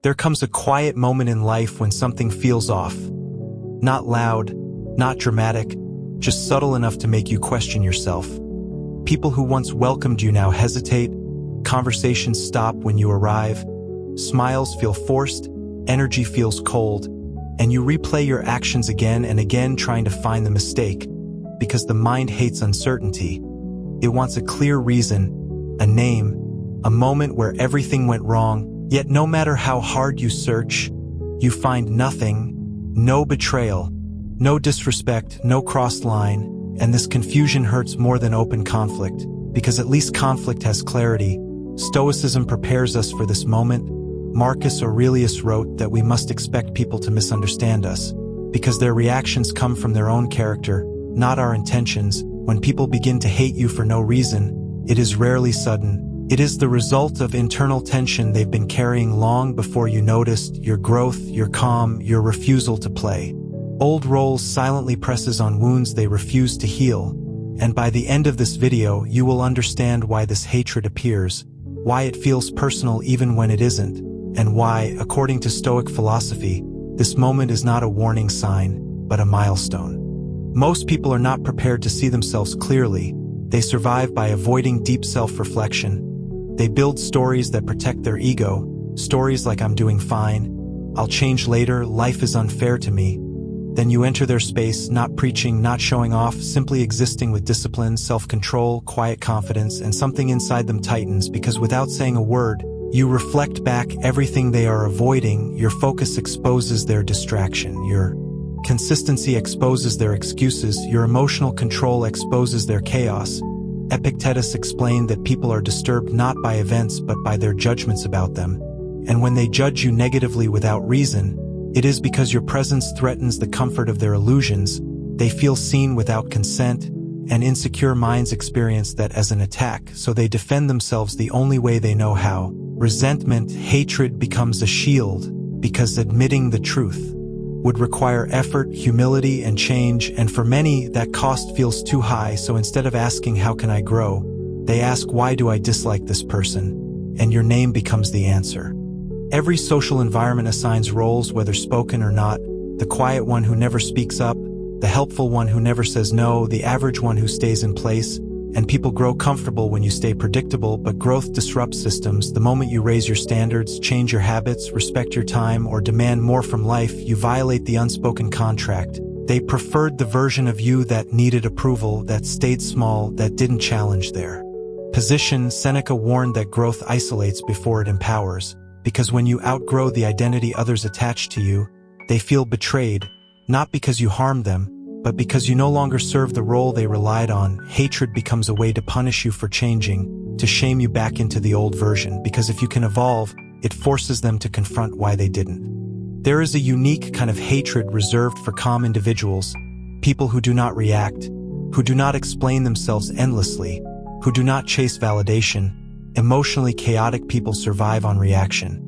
There comes a quiet moment in life when something feels off. Not loud, not dramatic, just subtle enough to make you question yourself. People who once welcomed you now hesitate, conversations stop when you arrive, smiles feel forced, energy feels cold, and you replay your actions again and again trying to find the mistake, because the mind hates uncertainty. It wants a clear reason, a name, a moment where everything went wrong, yet no matter how hard you search, you find nothing, no betrayal, no disrespect, no crossed line, and this confusion hurts more than open conflict, because at least conflict has clarity. Stoicism prepares us for this moment. Marcus Aurelius wrote that we must expect people to misunderstand us, because their reactions come from their own character, not our intentions. When people begin to hate you for no reason, it is rarely sudden. It is the result of internal tension they've been carrying long before you noticed, your growth, your calm, your refusal to play. Old roles silently presses on wounds they refuse to heal, and by the end of this video you will understand why this hatred appears, why it feels personal even when it isn't, and why, according to Stoic philosophy, this moment is not a warning sign, but a milestone. Most people are not prepared to see themselves clearly. They survive by avoiding deep self-reflection. They build stories that protect their ego, stories like "I'm doing fine," "I'll change later," "life is unfair to me." Then you enter their space, not preaching, not showing off, simply existing with discipline, self-control, quiet confidence, and something inside them tightens because without saying a word, you reflect back everything they are avoiding. Your focus exposes their distraction. Your consistency exposes their excuses. Your emotional control exposes their chaos. Epictetus explained that people are disturbed not by events but by their judgments about them. And when they judge you negatively without reason, it is because your presence threatens the comfort of their illusions. They feel seen without consent, and insecure minds experience that as an attack, so they defend themselves the only way they know how. Resentment, hatred becomes a shield, because admitting the truth would require effort, humility, and change, and for many, that cost feels too high, so instead of asking "How can I grow?" they ask "Why do I dislike this person?" And your name becomes the answer. Every social environment assigns roles, whether spoken or not: the quiet one who never speaks up, the helpful one who never says no, the average one who stays in place. And people grow comfortable when you stay predictable, but growth disrupts systems. The moment you raise your standards, change your habits, respect your time, or demand more from life, you violate the unspoken contract. They preferred the version of you that needed approval, that stayed small, that didn't challenge their position. Seneca warned that growth isolates before it empowers, because when you outgrow the identity others attach to you, they feel betrayed, not because you harmed them, but because you no longer serve the role they relied on. Hatred becomes a way to punish you for changing, to shame you back into the old version, because if you can evolve, it forces them to confront why they didn't. There is a unique kind of hatred reserved for calm individuals, people who do not react, who do not explain themselves endlessly, who do not chase validation. Emotionally chaotic people survive on reaction.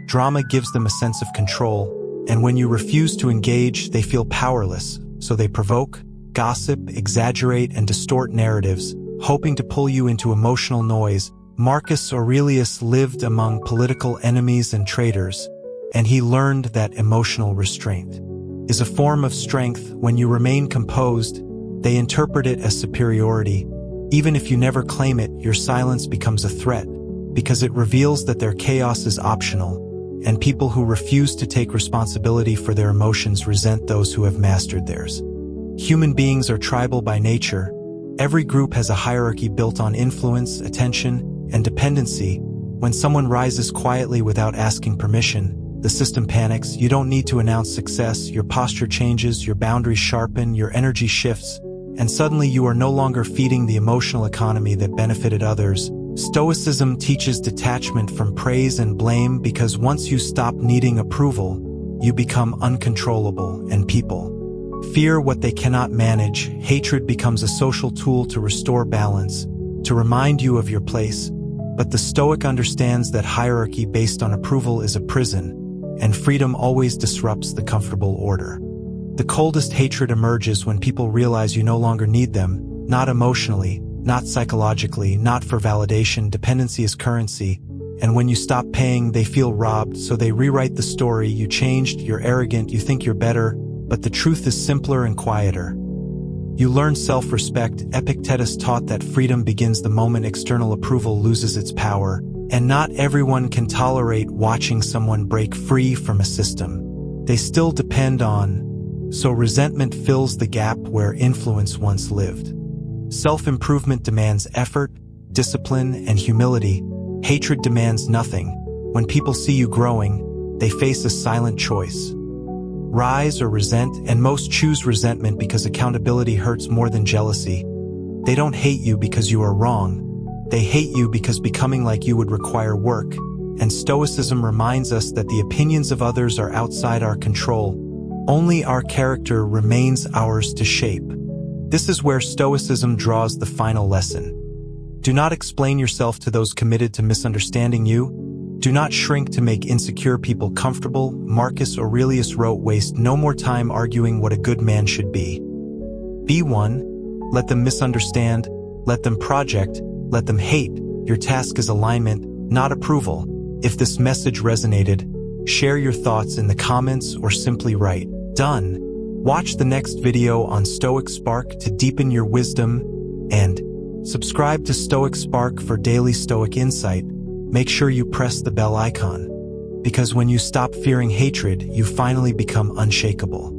Drama gives them a sense of control, and when you refuse to engage, they feel powerless. So they provoke, gossip, exaggerate, and distort narratives, hoping to pull you into emotional noise. Marcus Aurelius lived among political enemies and traitors, and he learned that emotional restraint is a form of strength. When you remain composed, they interpret it as superiority. Even if you never claim it, your silence becomes a threat, because it reveals that their chaos is optional. And people who refuse to take responsibility for their emotions resent those who have mastered theirs. Human beings are tribal by nature. Every group has a hierarchy built on influence, attention, and dependency. When someone rises quietly without asking permission, the system panics. You don't need to announce success. Your posture changes, your boundaries sharpen, your energy shifts, and suddenly you are no longer feeding the emotional economy that benefited others. Stoicism teaches detachment from praise and blame, because once you stop needing approval, you become uncontrollable, and people fear what they cannot manage. Hatred becomes a social tool to restore balance, to remind you of your place. But the Stoic understands that hierarchy based on approval is a prison, and freedom always disrupts the comfortable order. The coldest hatred emerges when people realize you no longer need them, not emotionally, not psychologically, not for validation. Dependency is currency, And when you stop paying, they feel robbed, so they rewrite the story. You changed, you're arrogant, you think you're better, but the truth is simpler and quieter. You learn self-respect. Epictetus taught that freedom begins the moment external approval loses its power, and not everyone can tolerate watching someone break free from a system they still depend on, so resentment fills the gap where influence once lived. Self-improvement demands effort, discipline, and humility. Hatred demands nothing. When people see you growing, they face a silent choice: rise or resent, and most choose resentment because accountability hurts more than jealousy. They don't hate you because you are wrong. They hate you because becoming like you would require work, and Stoicism reminds us that the opinions of others are outside our control. Only our character remains ours to shape. This is where Stoicism draws the final lesson. Do not explain yourself to those committed to misunderstanding you. Do not shrink to make insecure people comfortable. Marcus Aurelius wrote, "Waste no more time arguing what a good man should be. Be one. Let them misunderstand. Let them project. Let them hate. Your task is alignment, not approval." If this message resonated, share your thoughts in the comments or simply write, "Done." Watch the next video on Stoic Spark to deepen your wisdom, and subscribe to Stoic Spark for daily Stoic insight. Make sure you press the bell icon, because when you stop fearing hatred, you finally become unshakable.